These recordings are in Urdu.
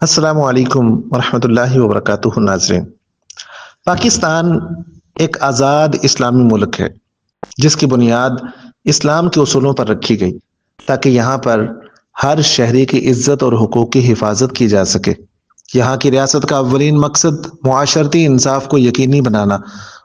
السلام علیکم ورحمۃ اللہ وبرکاتہ ناظرین۔ پاکستان ایک آزاد اسلامی ملک ہے جس کی بنیاد اسلام کے اصولوں پر رکھی گئی تاکہ یہاں پر ہر شہری کی عزت اور حقوق کی حفاظت کی جا سکے۔ یہاں کی ریاست کا اولین مقصد معاشرتی انصاف کو یقینی بنانا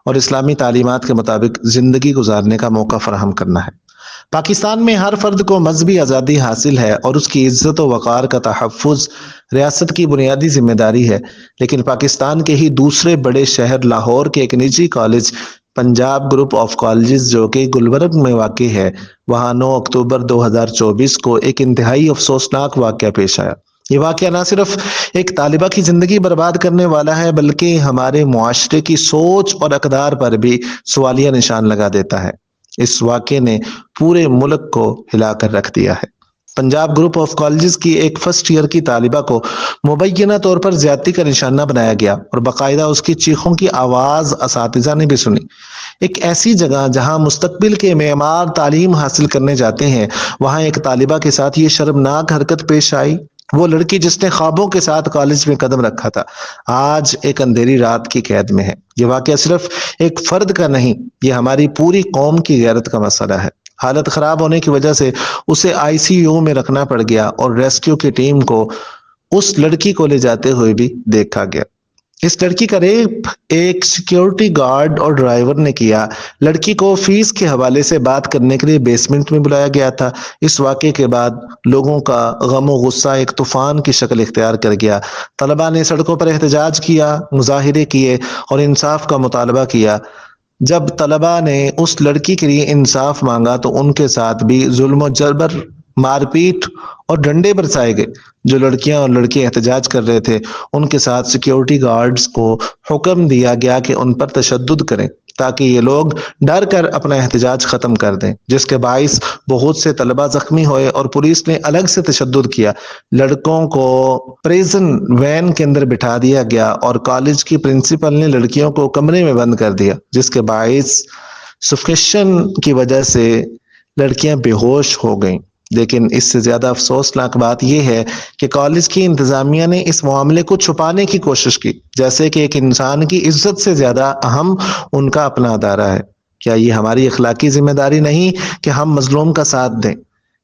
اور اسلامی تعلیمات کے مطابق زندگی گزارنے کا موقع فراہم کرنا ہے۔ پاکستان میں ہر فرد کو مذہبی آزادی حاصل ہے اور اس کی عزت و وقار کا تحفظ ریاست کی بنیادی ذمہ داری ہے، لیکن پاکستان کے ہی دوسرے بڑے شہر لاہور کے ایک نجی college Punjab group of colleges جو کہ گلبرگ میں واقع ہے، وہاں 9 اکتوبر 2024 کو ایک انتہائی افسوسناک واقعہ پیش آیا۔ یہ واقعہ نہ صرف ایک طالبہ کی زندگی برباد کرنے والا ہے بلکہ ہمارے معاشرے کی سوچ اور اقدار پر بھی سوالیہ نشان لگا دیتا ہے۔ اس واقعے نے پورے ملک کو ہلا کر رکھ دیا ہے۔ پنجاب گروپ آف کالجز کی ایک فرسٹ ایئر کی طالبہ کو مبینہ طور پر زیادتی کا نشانہ بنایا گیا اور باقاعدہ اس کی چیخوں کی آواز اساتذہ نے بھی سنی۔ ایک ایسی جگہ جہاں مستقبل کے معمار تعلیم حاصل کرنے جاتے ہیں، وہاں ایک طالبہ کے ساتھ یہ شرمناک حرکت پیش آئی۔ وہ لڑکی جس نے خوابوں کے ساتھ کالج میں قدم رکھا تھا، آج ایک اندھیری رات کی قید میں ہے۔ یہ واقعہ صرف ایک فرد کا نہیں، یہ ہماری پوری قوم کی غیرت کا مسئلہ ہے۔ حالت خراب ہونے کی وجہ سے اسے آئی سی یو میں رکھنا پڑ گیا اور ریسکیو کی ٹیم کو اس لڑکی کو لے جاتے ہوئے بھی دیکھا گیا۔ اس لڑکی کا ریپ ایک سیکیورٹی گارڈ اور ڈرائیور نے کیا۔ لڑکی کو فیس کے حوالے سے بات کرنے کے لیے بیسمنٹ میں بلایا گیا تھا۔ اس واقعے کے بعد لوگوں کا غم و غصہ ایک طوفان کی شکل اختیار کر گیا۔ طلباء نے سڑکوں پر احتجاج کیا، مظاہرے کیے اور انصاف کا مطالبہ کیا۔ جب طلباء نے اس لڑکی کے لیے انصاف مانگا تو ان کے ساتھ بھی ظلم و جبر، مار پیٹ اور ڈنڈے برسائے گئے۔ جو لڑکیاں اور لڑکے احتجاج کر رہے تھے ان کے ساتھ سیکیورٹی گارڈز کو حکم دیا گیا کہ ان پر تشدد کریں تاکہ یہ لوگ ڈر کر اپنا احتجاج ختم کر دیں، جس کے باعث بہت سے طلباء زخمی ہوئے اور پولیس نے الگ سے تشدد کیا۔ لڑکوں کو پریزن وین کے اندر بٹھا دیا گیا اور کالج کی پرنسپل نے لڑکیوں کو کمرے میں بند کر دیا، جس کے باعث سفوکیشن کی وجہ سے لڑکیاں بے ہوش ہو گئیں۔ لیکن اس سے زیادہ افسوسناک بات یہ ہے کہ کالج کی انتظامیہ نے اس معاملے کو چھپانے کی کوشش کی، جیسے کہ ایک انسان کی عزت سے زیادہ اہم ان کا اپنا ادارہ ہے۔ کیا یہ ہماری اخلاقی ذمہ داری نہیں کہ ہم مظلوم کا ساتھ دیں؟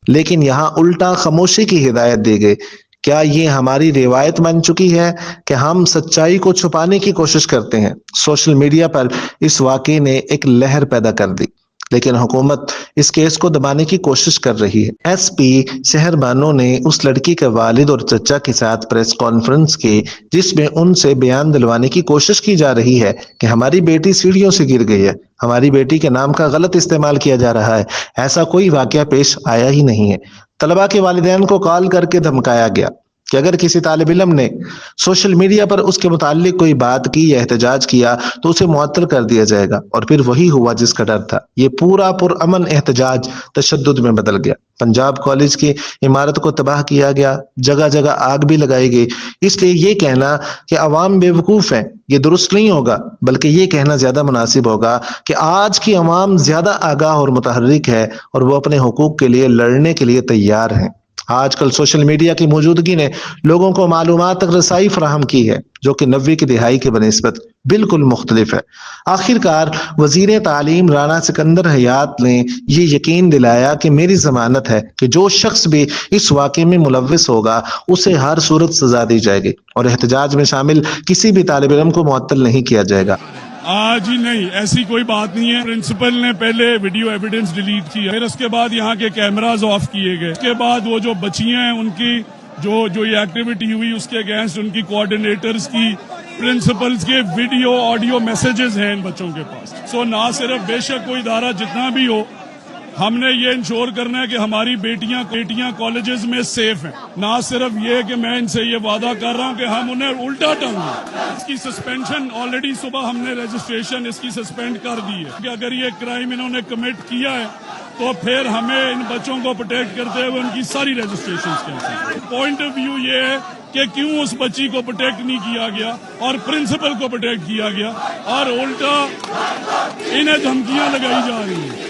لیکن یہاں الٹا خاموشی کی ہدایت دی گئی۔ کیا یہ ہماری روایت بن چکی ہے کہ ہم سچائی کو چھپانے کی کوشش کرتے ہیں؟ سوشل میڈیا پر اس واقعے نے ایک لہر پیدا کر دی، لیکن حکومت اس کیس کو دبانے کی کوشش کر رہی ہے۔ ایس پی شہر بانو نے اس لڑکی کے والد اور چچا کے ساتھ پریس کانفرنس کی، جس میں ان سے بیان دلوانے کی کوشش کی جا رہی ہے کہ ہماری بیٹی سیڑھیوں سے گر گئی ہے، ہماری بیٹی کے نام کا غلط استعمال کیا جا رہا ہے۔ ایسا کوئی واقعہ پیش آیا ہی نہیں ہے۔ طلباء کے والدین کو کال کر کے دھمکایا گیا کہ اگر کسی طالب علم نے سوشل میڈیا پر اس کے متعلق کوئی بات کی یا احتجاج کیا تو اسے معطل کر دیا جائے گا، اور پھر وہی ہوا جس کا ڈر تھا۔ یہ پورا پرامن احتجاج تشدد میں بدل گیا۔ پنجاب کالج کی عمارت کو تباہ کیا گیا، جگہ جگہ آگ بھی لگائی گئی۔ اس لیے یہ کہنا کہ عوام بے وقوف ہیں یہ درست نہیں ہوگا، بلکہ یہ کہنا زیادہ مناسب ہوگا کہ آج کی عوام زیادہ آگاہ اور متحرک ہے اور وہ اپنے حقوق کے لیے لڑنے کے لیے تیار ہیں۔ آج کل سوشل میڈیا کی موجودگی نے لوگوں کو معلومات تک رسائی فراہم کی ہے، جو کہ 90 کی دہائی کے بنسبت بالکل مختلف ہے۔ آخرکار وزیر تعلیم رانا سکندر حیات نے یہ یقین دلایا کہ میری ضمانت ہے کہ جو شخص بھی اس واقعے میں ملوث ہوگا اسے ہر صورت سزا دی جائے گی اور احتجاج میں شامل کسی بھی طالب علم کو معطل نہیں کیا جائے گا۔ آج ہی نہیں، ایسی کوئی بات نہیں ہے۔ پرنسپل نے پہلے ویڈیو ایویڈنس ڈیلیٹ کیا، پھر اس کے بعد یہاں کے کیمراز آف کیے گئے، اس کے بعد وہ جو بچیاں ہیں ان کی جو یہ ایکٹیویٹی ہوئی اس کے اگینسٹ ان کی کوآرڈینیٹرز کی، پرنسپلز کے ویڈیو آڈیو میسیجز ہیں ان بچوں کے پاس۔ سو نہ صرف بے شک کوئی ادارہ جتنا بھی ہو، ہم نے یہ انشور کرنا ہے کہ ہماری بیٹیاں کالجز میں سیف ہیں۔ نہ صرف یہ کہ میں ان سے یہ وعدہ کر رہا ہوں کہ ہم انہیں الٹا ٹنگ اس کی سسپینشن آلریڈی صبح ہم نے رجسٹریشن اس کی سسپینڈ کر دی ہے کہ اگر یہ کرائم انہوں نے کمٹ کیا ہے تو پھر ہمیں ان بچوں کو پروٹیکٹ کرتے ہوئے ان کی ساری registration cancel. Point of view یہ ہے کہ کیوں اس بچی کو پروٹیکٹ نہیں کیا گیا اور پرنسپل کو پروٹیکٹ کیا گیا، اور الٹا انہیں دھمکیاں لگائی جا رہی ہیں۔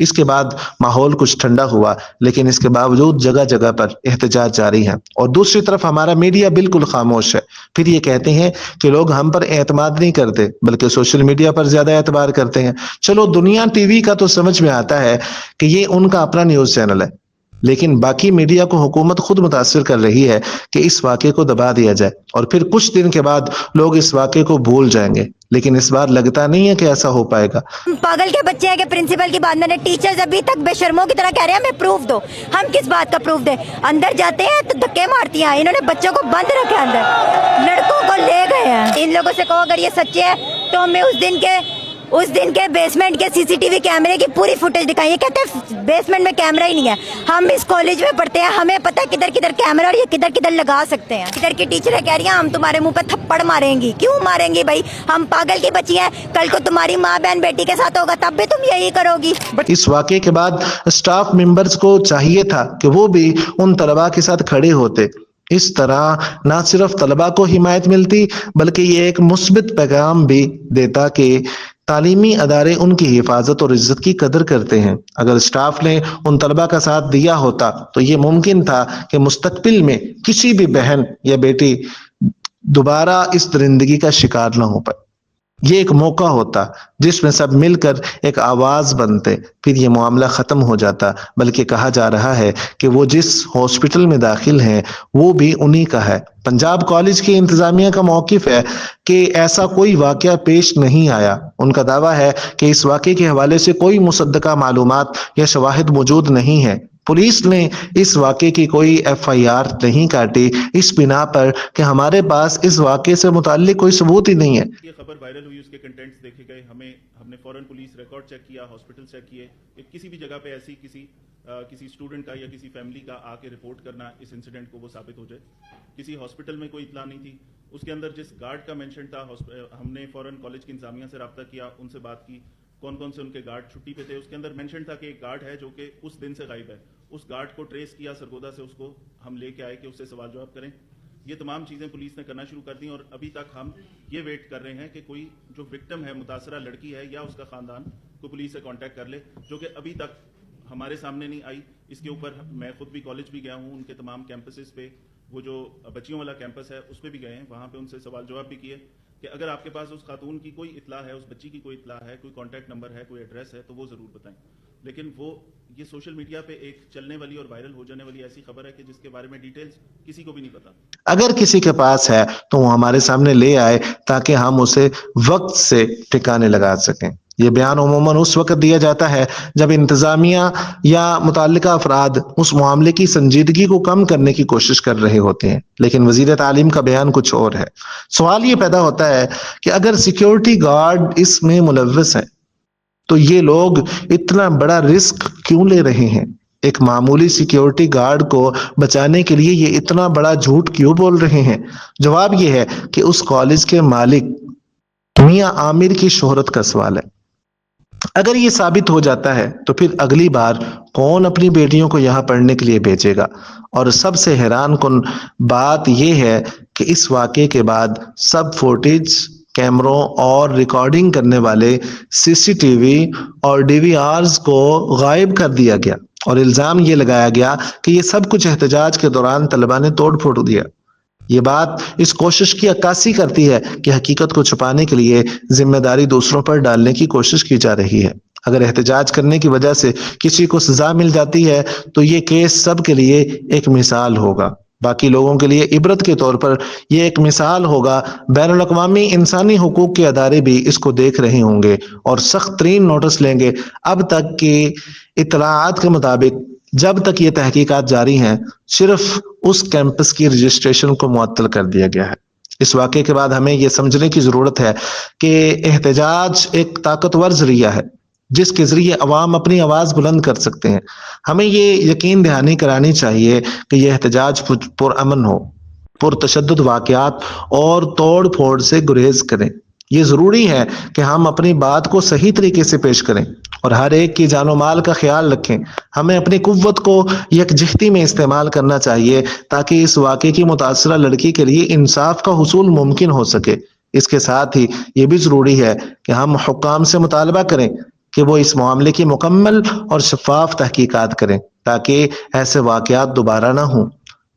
اس کے بعد ماحول کچھ ٹھنڈا ہوا، لیکن اس کے باوجود جگہ جگہ پر احتجاج جاری ہے، اور دوسری طرف ہمارا میڈیا بالکل خاموش ہے۔ پھر یہ کہتے ہیں کہ لوگ ہم پر اعتماد نہیں کرتے بلکہ سوشل میڈیا پر زیادہ اعتبار کرتے ہیں۔ چلو دنیا ٹی وی کا تو سمجھ میں آتا ہے کہ یہ ان کا اپنا نیوز چینل ہے، لیکن باقی میڈیا کو حکومت خود متاثر کر رہی ہے کہ اس واقعے کو دبا دیا جائے، اور پھر کچھ دن کے بعد لوگ اس واقعے کو بھول جائیں گے، لیکن اس بار لگتا نہیں ہے کہ ایسا ہو پائے گا۔ پاگل کے بچے ہیں کہ پرنسپل کی بات میں نے، ٹیچرز ابھی تک بے شرموں کی طرح کہہ رہے ہیں ہمیں پروف دو۔ ہم کس بات کا پروف دیں؟ اندر جاتے ہیں تو دھکے مارتی ہیں، انہوں نے بچوں کو بند رکھا اندر، لڑکوں کو لے گئے ہیں۔ ان لوگوں سے کہو اگر یہ سچے ہے تو ہمیں اس دن کے بیسمنٹ کے سی سی ٹی وی کیمرے کی پوری فوٹیج دکھائیں۔ یہ کہتے ہیں بیسمنٹ میں کیمرہ ہی نہیں ہے، ہم اس کالج میں پڑھتے ہیں، ہمیں پتہ ہے کدھر کدھر کیمرہ اور یہ کدھر کدھر لگا سکتے ہیں۔ ادھر کی ٹیچریں کہہ رہی ہیں ہم تمہارے منہ پہ تھپڑ ماریں گی۔ کیوں ماریں گی بھائی؟ ہم پاگل کی بچی ہیں، کل کو تمہاری ماں بہن بیٹی کے ساتھ ہوگا تب بھی تم یہی کرو گی۔ اس واقعے کے بعد اسٹاف ممبرز کو چاہیے تھا کہ وہ بھی ان طلباء کے ساتھ کھڑے ہوتے۔ اس طرح نہ صرف طلباء کو حمایت ملتی بلکہ یہ ایک مثبت پیغام بھی دیتا کہ تعلیمی ادارے ان کی حفاظت اور عزت کی قدر کرتے ہیں۔ اگر اسٹاف نے ان طلباء کا ساتھ دیا ہوتا تو یہ ممکن تھا کہ مستقبل میں کسی بھی بہن یا بیٹی دوبارہ اس درندگی کا شکار نہ ہو پائے۔ یہ ایک موقع ہوتا جس میں سب مل کر ایک آواز بنتے، پھر یہ معاملہ ختم ہو جاتا۔ بلکہ کہا جا رہا ہے کہ وہ جس ہاسپٹل میں داخل ہیں وہ بھی انہی کا ہے۔ پنجاب کالج کی انتظامیہ کا موقف ہے کہ ایسا کوئی واقعہ پیش نہیں آیا۔ ان کا دعویٰ ہے کہ اس واقعے کے حوالے سے کوئی مصدقہ معلومات یا شواہد موجود نہیں ہے۔ پولیس نے اس واقعے کی کوئی ایف آئی آر نہیں کاٹی اس بنا پر کہ ہمارے پاس اس واقعے سے متعلق کوئی ثبوت ہی نہیں ہے۔ یہ خبر وائرل ہوئی، اس کے کنٹینٹس دیکھے گئے، ہم نے فوراً پولیس ریکارڈ چیک کیا، ہاسپٹل چیک کیے، کہ کسی بھی جگہ پہ ایسی کسی اسٹوڈنٹ کا یا کسی فیملی کا آ کے رپورٹ کرنا اس انسیڈنٹ کو وہ ثابت ہو جائے۔ کسی ہاسپٹل میں کوئی اطلاع نہیں تھی۔ اس کے اندر جس گارڈ کا مینشن تھا، ہم نے فوراً کالج کی انتظامیہ سے رابطہ کیا، ان سے بات کی کون کون سے ان کے گارڈ چھٹی پہ تھے۔ اس کے اندر مینشن تھا کہ ایک گارڈ ہے جو کہ اس دن سے غائب ہے۔ اس گارڈ کو ٹریس کیا سرگودا سے، اس کو ہم لے کے آئے کہ اس سے سوال جواب کریں۔ یہ تمام چیزیں پولیس نے کرنا شروع کر دیں، اور ابھی تک ہم یہ ویٹ کر رہے ہیں کہ کوئی جو وکٹم ہے، متاثرہ لڑکی ہے یا اس کا خاندان، کو پولیس سے کانٹیکٹ کر لے، جو کہ ابھی تک ہمارے سامنے نہیں آئی۔ اس کے اوپر میں خود بھی کالج بھی گیا ہوں، ان کے تمام کیمپسز پہ، وہ جو بچیوں والا کیمپس ہے اس پہ بھی گئے ہیں، وہاں پہ ان سے سوال جواب بھی کیے کہ اگر آپ کے پاس اس خاتون کی کوئی اطلاع ہے، اس بچی کی کوئی اطلاع ہے، کوئی کانٹیکٹ نمبر ہے، کوئی ایڈریس ہے تو وہ ضرور بتائیں۔ لیکن یہ سوشل میڈیا پہ ایک چلنے والی اور وائرل ہو جانے والی ایسی خبر ہے کہ جس کے بارے میں ڈیٹیلز کسی کو بھی نہیں پتا۔ اگر کسی کے پاس ہے تو وہ ہمارے سامنے لے آئے تاکہ ہم اسے وقت سے ٹھکانے لگا سکیں۔ یہ بیان عموماً اس وقت دیا جاتا ہے جب انتظامیہ یا متعلقہ افراد اس معاملے کی سنجیدگی کو کم کرنے کی کوشش کر رہے ہوتے ہیں، لیکن وزیر تعلیم کا بیان کچھ اور ہے۔ سوال یہ پیدا ہوتا ہے کہ اگر سیکیورٹی گارڈ اس میں ملوث ہیں تو یہ لوگ اتنا بڑا رسک کیوں لے رہے ہیں؟ ایک معمولی سیکیورٹی گارڈ کو بچانے کے لیے یہ اتنا بڑا جھوٹ کیوں بول رہے ہیں؟ جواب یہ ہے کہ اس کالج کے مالک میاں عامر کی شہرت کا سوال ہے۔ اگر یہ ثابت ہو جاتا ہے تو پھر اگلی بار کون اپنی بیٹیوں کو یہاں پڑھنے کے لیے بھیجے گا؟ اور سب سے حیران کن بات یہ ہے کہ اس واقعے کے بعد سب فوٹیج، کیمروں اور ریکارڈنگ کرنے والے سی سی ٹی وی اور ڈی وی آرز کو غائب کر دیا گیا، اور الزام یہ لگایا گیا کہ یہ سب کچھ احتجاج کے دوران طلباء نے توڑ پھوڑ دیا۔ یہ بات اس کوشش کی عکاسی کرتی ہے کہ حقیقت کو چھپانے کے لیے ذمہ داری دوسروں پر ڈالنے کی کوشش کی جا رہی ہے۔ اگر احتجاج کرنے کی وجہ سے کسی کو سزا مل جاتی ہے تو یہ کیس سب کے لیے ایک مثال ہوگا، باقی لوگوں کے لیے عبرت کے طور پر یہ ایک مثال ہوگا۔ بین الاقوامی انسانی حقوق کے ادارے بھی اس کو دیکھ رہے ہوں گے اور سخت ترین نوٹس لیں گے۔ اب تک کی اطلاعات کے مطابق جب تک یہ تحقیقات جاری ہیں، صرف اس کیمپس کی رجسٹریشن کو معطل کر دیا گیا ہے۔ اس واقعے کے بعد ہمیں یہ سمجھنے کی ضرورت ہے کہ احتجاج ایک طاقتور ذریعہ ہے جس کے ذریعے عوام اپنی آواز بلند کر سکتے ہیں۔ ہمیں یہ یقین دہانی کرانی چاہیے کہ یہ احتجاج پرامن ہو، پرتشدد واقعات اور توڑ پھوڑ سے گریز کریں۔ یہ ضروری ہے کہ ہم اپنی بات کو صحیح طریقے سے پیش کریں اور ہر ایک کی جان و مال کا خیال رکھیں۔ ہمیں اپنی قوت کو یکجہتی میں استعمال کرنا چاہیے تاکہ اس واقعے کی متاثرہ لڑکی کے لیے انصاف کا حصول ممکن ہو سکے۔ اس کے ساتھ ہی یہ بھی ضروری ہے کہ ہم حکام سے مطالبہ کریں کہ وہ اس معاملے کی مکمل اور شفاف تحقیقات کریں تاکہ ایسے واقعات دوبارہ نہ ہوں۔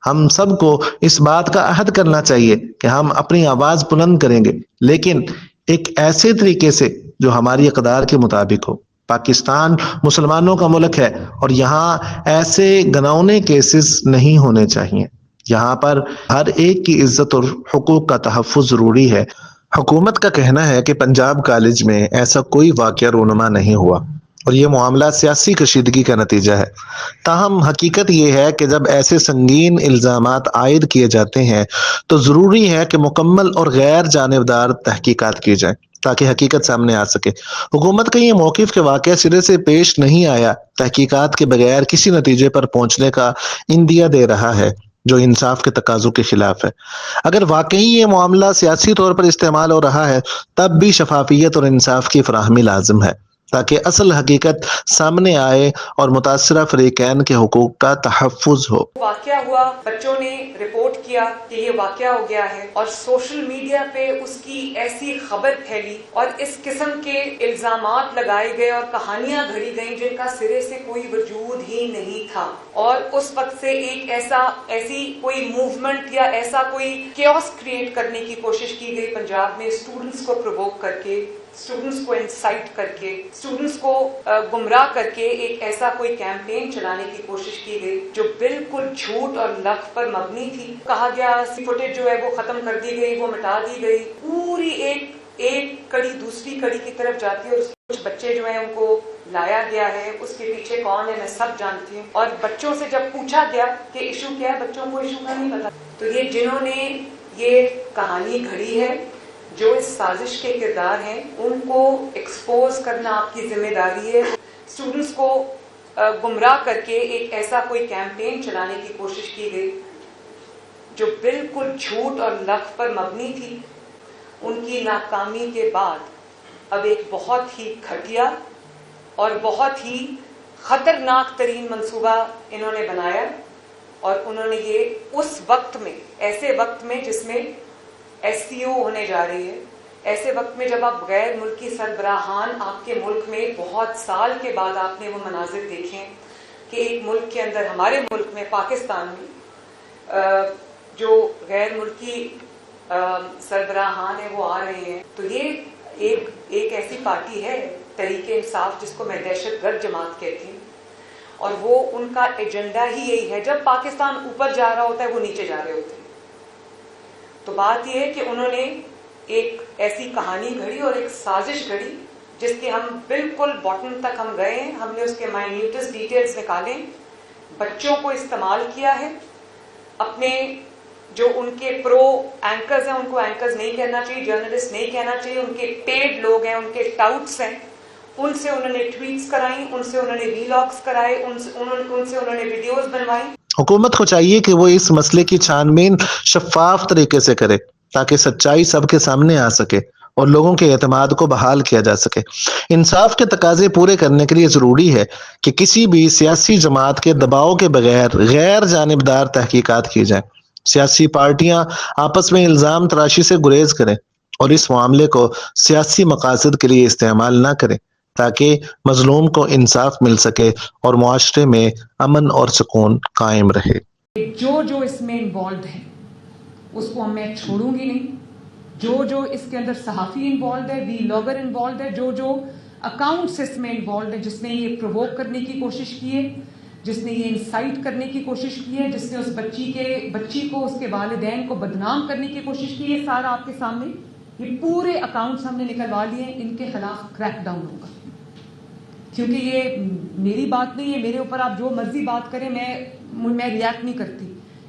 ہم سب کو اس بات کا عہد کرنا چاہیے کہ ہم اپنی آواز بلند کریں گے، لیکن ایک ایسے طریقے سے جو ہماری اقدار کے مطابق ہو۔ پاکستان مسلمانوں کا ملک ہے اور یہاں ایسے گھناؤنے کیسز نہیں ہونے چاہیے۔ یہاں پر ہر ایک کی عزت اور حقوق کا تحفظ ضروری ہے۔ حکومت کا کہنا ہے کہ پنجاب کالج میں ایسا کوئی واقعہ رونما نہیں ہوا اور یہ معاملہ سیاسی کشیدگی کا نتیجہ ہے۔ تاہم حقیقت یہ ہے کہ جب ایسے سنگین الزامات عائد کیے جاتے ہیں تو ضروری ہے کہ مکمل اور غیر جانبدار تحقیقات کی جائیں تاکہ حقیقت سامنے آ سکے۔ حکومت کا یہ موقف کہ واقعہ سرے سے پیش نہیں آیا تحقیقات کے بغیر کسی نتیجے پر پہنچنے کا اندیہ دے رہا ہے، جو انصاف کے تقاضوں کے خلاف ہے۔ اگر واقعی یہ معاملہ سیاسی طور پر استعمال ہو رہا ہے تب بھی شفافیت اور انصاف کی فراہمی لازم ہے تاکہ اصل حقیقت سامنے آئے اور متاثرہ فریقین کے حقوق کا تحفظ ہو۔ واقعہ ہوا، بچوں نے رپورٹ کیا کہ یہ واقعہ ہو گیا ہے اور سوشل میڈیا پہ اس کی ایسی خبر پھیلی اور اس قسم کے الزامات لگائے گئے اور کہانیاں گھڑی گئیں جن کا سرے سے کوئی وجود ہی نہیں تھا، اور اس وقت سے ایک ایسی کوئی موومنٹ یا ایسا کوئی کیوس کریٹ کرنے کی کوشش کی گئی پنجاب میں، اسٹوڈنٹس کو پرووک کر کے، اسٹوڈنٹس کو انسائٹ کر کے، اسٹوڈنٹس کو گمراہ کر کے ایک ایسا کوئی کیمپین چلانے کی کوشش کی گئی جو بالکل جھوٹ اور لغو پر مبنی تھی۔ کہا گیا فوٹیج جو ہے وہ ختم کر دی گئی، وہ مٹا دی گئی، پوری ایک کڑی دوسری کڑی کی طرف جاتی ہے، اور کچھ بچے جو ہیں ان کو لایا گیا ہے، اس کے پیچھے کون ہے میں سب جانتی ہوں، اور بچوں سے جب پوچھا گیا کہ ایشو کیا ہے، بچوں کو ایشو کا نہیں پتا۔ تو یہ جنہوں نے یہ کہانی گھڑی ہے، جو اس سازش کے کردار ہیں، ان کو ایکسپوز کرنا آپ کی ذمہ داری ہے۔ اسٹوڈنٹس کو گمراہ کر کے ایک ایسا کوئی کیمپین چلانے کی کوشش کی گئی جو بالکل جھوٹ اور لغو پر مبنی تھی۔ ان کی ناکامی کے بعد اب ایک بہت ہی گھٹیا اور بہت ہی خطرناک ترین منصوبہ انہوں نے بنایا، اور انہوں نے یہ اس وقت میں، ایسے وقت میں جس میں SCO ہونے جا رہی ہے، ایسے وقت میں جب آپ غیر ملکی سربراہان آپ کے ملک میں بہت سال کے بعد آپ نے وہ مناظر دیکھیں کہ ایک ملک کے اندر، ہمارے ملک میں پاکستان میں جو غیر ملکی سربراہان ہیں وہ آ رہے ہیں، تو یہ ایک ایسی پارٹی ہے تحریک انصاف جس کو میں دہشت گرد جماعت کہتی ہوں، اور وہ ان کا ایجنڈا ہی یہی ہے، جب پاکستان اوپر جا رہا ہوتا ہے وہ نیچے جا رہے ہوتے ہیں۔ تو بات یہ ہے کہ انہوں نے ایک ایسی کہانی گھڑی اور ایک سازش گھڑی جس کے ہم بالکل باٹم تک ہم گئے ہیں، ہم نے اس کے مائنیوٹس ڈیٹیلز نکالے، بچوں کو استعمال کیا ہے، اپنے جو ان کے پرو اینکرز ہیں ان کو اینکرز نہیں کہنا چاہیے، جرنلسٹ نہیں کہنا چاہیے، ان کے پیڈ لوگ ہیں، ان کے ٹاؤٹس ہیں، ان سے انہوں نے ٹویٹس کرائیں، ان سے انہوں نے ویلاگس کرائے، ان سے انہوں نے ویڈیوز بنوائی۔ حکومت کو چاہیے کہ وہ اس مسئلے کی چھان بین شفاف طریقے سے کرے تاکہ سچائی سب کے سامنے آ سکے اور لوگوں کے اعتماد کو بحال کیا جا سکے۔ انصاف کے تقاضے پورے کرنے کے لیے ضروری ہے کہ کسی بھی سیاسی جماعت کے دباؤ کے بغیر غیر جانبدار تحقیقات کی جائیں۔ سیاسی پارٹیاں آپس میں الزام تراشی سے گریز کریں اور اس معاملے کو سیاسی مقاصد کے لیے استعمال نہ کریں تاکہ مظلوم کو انصاف مل سکے اور معاشرے میں امن اور سکون قائم رہے۔ جو اس میں انوالوڈ ہے اس کو میں چھوڑوں گی نہیں، جو اس کے اندر صحافی انوالوڈ ہے، ویلاگر انوالوڈ ہے، جو اکاؤنٹس اس میں انوالوڈ ہے، جس نے یہ پرووک کرنے کی کوشش کی ہے، جس نے یہ انسائٹ کرنے کی کوشش کی ہے، جس نے اس بچی کو اس کے والدین کو بدنام کرنے کی کوشش کی ہے، سارا آپ کے سامنے یہ پورے اکاؤنٹس ہم نے نکلوا لیے ہیں، ان کے خلاف کریک ڈاؤن ہوگا، کیونکہ یہ میری بات نہیں ہے، میرے اوپر آپ جو مرضی بات کریں، میں ریاکٹ نہیں کرتی،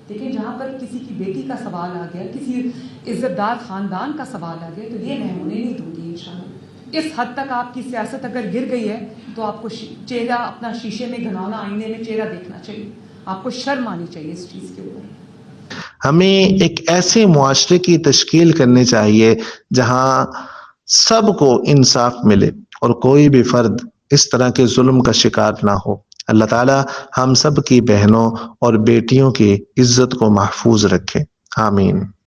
لیکن جہاں پر کسی کی بیٹی کا سوال آ گیا، کسی عزت دار خاندان کا سوال آ گیا، تو یہ میں ہونے نہیں دوں گی انشاءاللہ۔ اس حد تک آپ کی سیاست اگر گر گئی ہے تو آپ کو چہرہ اپنا شیشے میں گھنانا، آئینے میں چہرہ دیکھنا چاہیے، آپ کو شرم آنی چاہیے اس چیز کے اوپر۔ ہمیں ایک ایسے معاشرے کی تشکیل کرنی چاہیے جہاں سب کو انصاف ملے اور کوئی بھی فرد اس طرح کے ظلم کا شکار نہ ہو۔ اللہ تعالی ہم سب کی بہنوں اور بیٹیوں کی عزت کو محفوظ رکھے، آمین۔